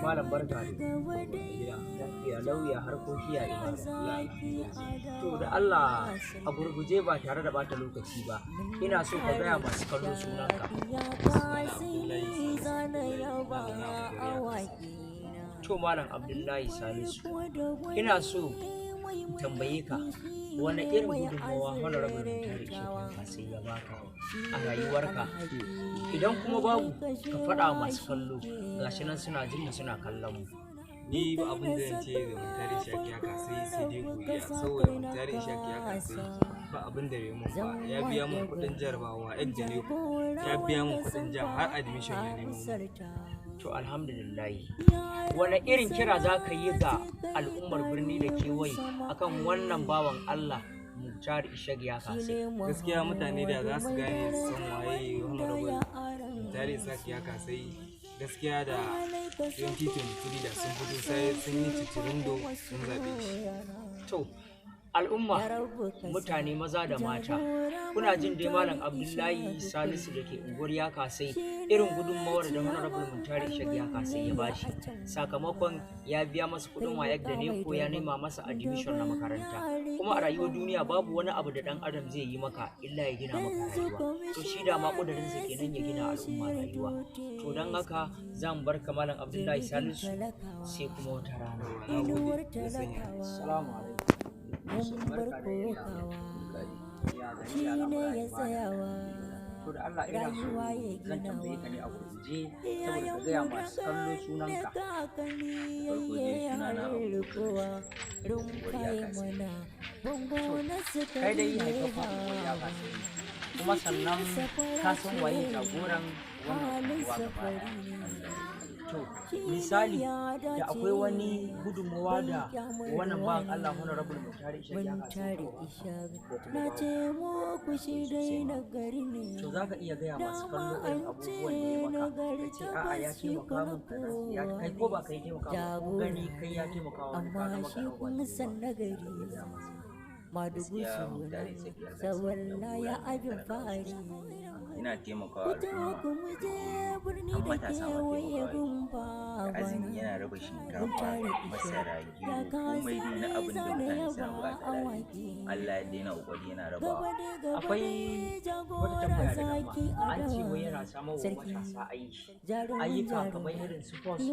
Malam barka ne. Ya lauya harkoki ya ibada. To da Allah a gurguje ba tare da bata lokaci ba. Ina so ka gaya masu kallo sunanka. To Malam Abdullahi Salisu. Ina so in tambaye ka wane irin gudunmawa honorable Mutare Shehu sai ya baka a rayuwarka, idan kuma babu ka faɗa masu kallo gashi nan suna jin suna kallon mu. Ni ba abin da zan ce da Mutare Shehu ya sai dai godiya, saboda Mutare Shehu ya ba abin da bai mun ba, ya biya mun kuɗin jarabawa yadda ne, ya biya mun kuɗin jam har admission ya nemo. To alhamdulillahi, wane irin kira za ka yi ga al'ummar birni da kewaye akan wannan bawan Allah Mutare Shehu ya kasai? Gaskiya mutane da za su gane su san waye honorable Mutare Shehu ya kasai, gaskiya da 2023 da sun fito sai sun yi cicirindo sun zaɓe shi. To al'umma, mutane maza da mata, kuna jin dai Malam Abdullahi Salisu da ke unguwar ya kasai irin gudunmawar da honorable Mutare Shehu ya kasai ya bashi, sakamakon ya biya masa kudin wayar da ne ko ya nema masa admission na makaranta. Kuma a rayuwar duniya babu wani abu da dan adam zai yi maka illa ya gina maka rayuwa, to shi da ma kudirinsa kenan ya gina al'umma rayuwa. To don haka zan bar ka Malam Abdullahi Salisu sai kuma wata rana. Assalamu alaikum. Shi ne ya tsayawa. To da Allah ina so zan tambaye ka ne a gurguje saboda ka gaya masu kallo sunanka. Farko dai sunana Kai dai haifafa ya kasai, kuma sannan ka san waye jagoran wannan unguwa gaba ɗaya. To misali da akwai wani gudunmawa da wannan bawan Allah honorable Mutare Shehu ya kasai, to za ka iya gaya masu kallo irin abubuwan da ya maka, ka ce a'a ya taimaka min kaza, ya kai ko ba kai taimaka ba ko gani kai ya taimaka wa wani ka zama karɓar Madugu suna sawalla ya abin fahari. Ina taimakawa al'umma, an matasa ma taimakawa, azumi yana raba shinkafa, masara, gero, komai dai na abin da mutane suna buƙata da Allah ya daina ƙoƙari yana rabawa. Akwai wata tambaya da dama, an ce wai yana samar wa matasa ayyuka kamar irin su post,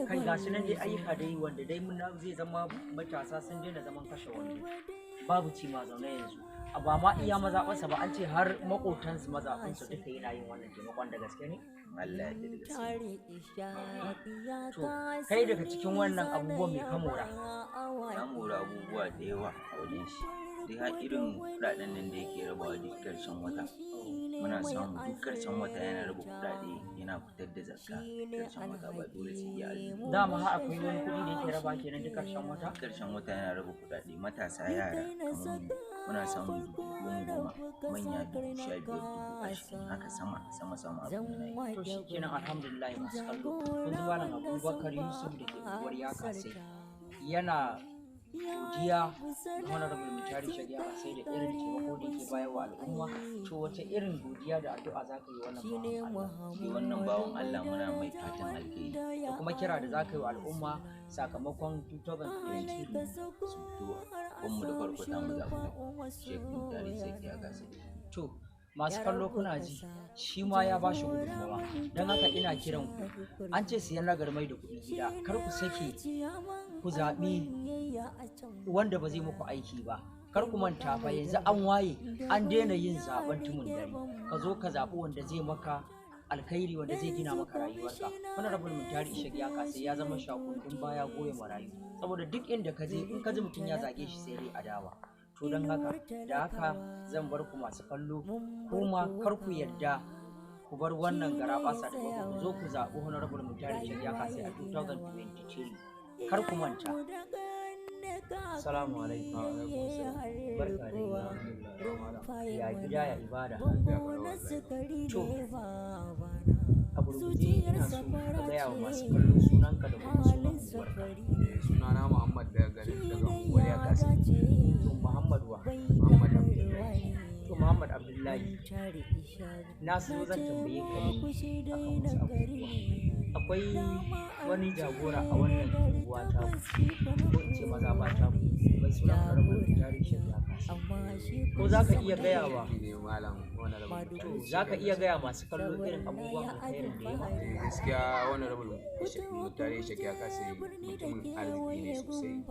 kai ga su nan dai ayyuka dai wanda dai mun zai zama matasa sun daina zaman kashe wando, babu ci ma zaune yanzu. A ba ma iya mazaɓarsa ba, an ce har maƙotansu mazaɓansu duka yana yin wannan taimakon, da gaske ne? Allah ya da gaske. To kai daga cikin wannan abubuwan mai kamora? Na mora abubuwa da yawa a wajen shi, duk har irin kuɗaɗen nan da yake rabawa duk ƙarshen wata. Muna samu duk ƙarshen wata yana raba kuɗaɗe, yana fitar da zakka ƙarshen wata, ba dole sai ya azumi. Dama har akwai wani kuɗi da yake raba kenan duk ƙarshen wata? Ƙarshen wata yana raba kuɗaɗe, matasa yara kamar mu muna samun 10,000, manya 15,000, 20,000, haka sama abin da na yi. To shi kenan alhamdulillah masu kallo, kun ji Malam Abubakar Yusuf da ke unguwar ya kasai yana godiya ga honorable Mutare Shehu ya kasai da irin taimako da yake bayarwa al'umma. To wace irin godiya da addu'a za ka yi wannan bawan Allah muna mai fatan alheri da kuma kira da za ka yi wa al'umma sakamakon 2023 su fito mu da farko ta mu zaɓi Shehu Mutare Shehu ya kasai. To masu kallo kuna ji, shi ma ya ba shi gudunmawa, don haka ina kiran ku, an ce siyan ragarmai da kuɗi gida, kar ku sake ku zaɓi wanda ba zai muku aiki ba. Kar ku manta fa yanzu an waye, an daina yin zaɓen tumun dare, ka zo ka zaɓi wanda zai maka alkhairi, wanda zai gina maka rayuwarka. Honorable Mutare Shehu ya kasai ya zama shakundin baya goyon marayu, saboda duk inda ka je in ka ji mutum ya zage shi sai dai adawa. To don haka da haka zan bar ku masu kallo, kuma kar ku yarda ku bar wannan garaɓasa da ku zo ku zaɓi honorable Mutare Shehu ya kasai a 2023, kar ku manta. Assalamu alaikum. Barka da ya gida ya ibada. To a gurguje ina so ka gaya wa masu kallo sunanka da kuma sunan unguwarka. Sunana Muhammad daga unguwar ya kasai. To Muhammad wa? Muhammad Abdullahi. To Muhammad Abdullahi, na so zan tambaye ka ne akan wasu abubuwa. akwai wani jagora a wannan unguwa ta ko in ce maza ba ta mai suna honorable Mutari Shehu Yakasi. Ko za ka iya gaya wa za ka iya gaya masu kallo irin abubuwan alkhairin da ya yi? Gaskiya honorable Mutari Shehu Yakasi mutumin arziki ne sosai,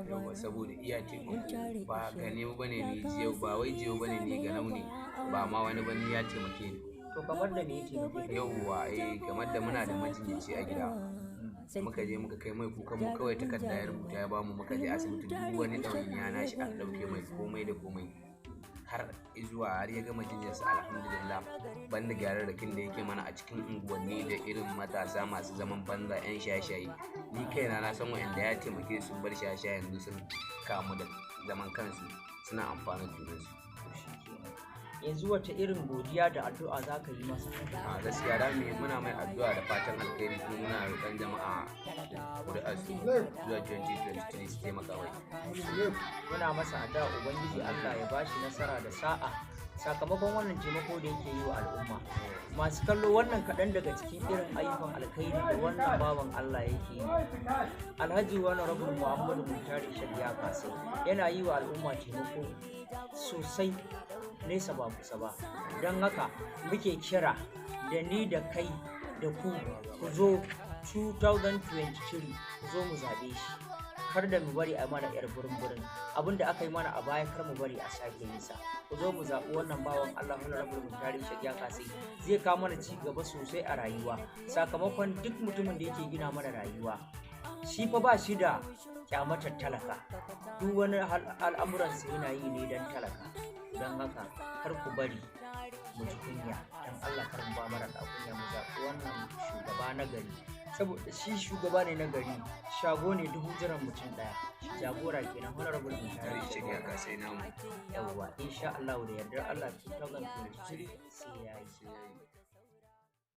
yawa saboda iya taimako ba ga ne bane ni jiyo ba wai jiyo bane ni ga nauni ba ma wani bane ya taimake ni. To kamar da me yake nufi? Yawwa kamar da muna da majinyaci a gida muka je muka kai mai kukan mu kawai takarda ya rubuta ya bamu, muka je asibiti duk wani ɗawainiya na shi an ɗauke mai komai da komai har zuwa har ya gama jinyarsa alhamdulillah. Banda gyararrakin da yake mana a cikin unguwanni da irin matasa masu zaman banza 'yan shaye-shaye, ni kaina na san wa'anda ya taimake su bar shaye-shaye yanzu sun kamu da zaman kansu suna amfani da junansu. Yanzu wata irin godiya da addu'a za ka yi masa? A gaskiya da muna mai addu'a da fatan alheri kuma muna roƙon jama'a ƙuri'ar su zuwa 2023 su taimaka mai. Muna masa addu'a ubangiji Allah ya bashi nasara da sa'a sakamakon wannan taimako da yake yi wa al'umma. Masu kallo, wannan kaɗan daga cikin irin ayyukan alkhairi da wannan bawan Allah yake yi. Alhaji Honorable Muhammadu Mutari Shehu Yakasi yana yi wa al'umma taimako sosai nesa ba kusa ba. Don haka muke kira da ni da kai da ku zo 2023 ku zo mu zaɓe shi, kar da mu bari a mana yar burin abinda aka yi mana a baya kar mu bari a sake yin sa. Ku zo mu zaɓi wannan bawan Allah Honorable Mutari Shehu Yakasi, zai kawo mana ci gaba sosai a rayuwa sakamakon duk mutumin da yake gina mana rayuwa shi fa ba shi da kyamatar talaka, duk wani al'amuransa yana yi ne don talaka. Don haka kar ku bari mu ji kunya, don Allah kar mu ba mara da kunya, mu zaɓi wannan shugaba na gari saboda shi shugaba ne na gari, shago ne dubu jiran mutum ɗaya, jagora kenan Honorable Mutari Shehu Yakasi namu. Yawwa insha Allah da yardar Allah 2023 sai yayi.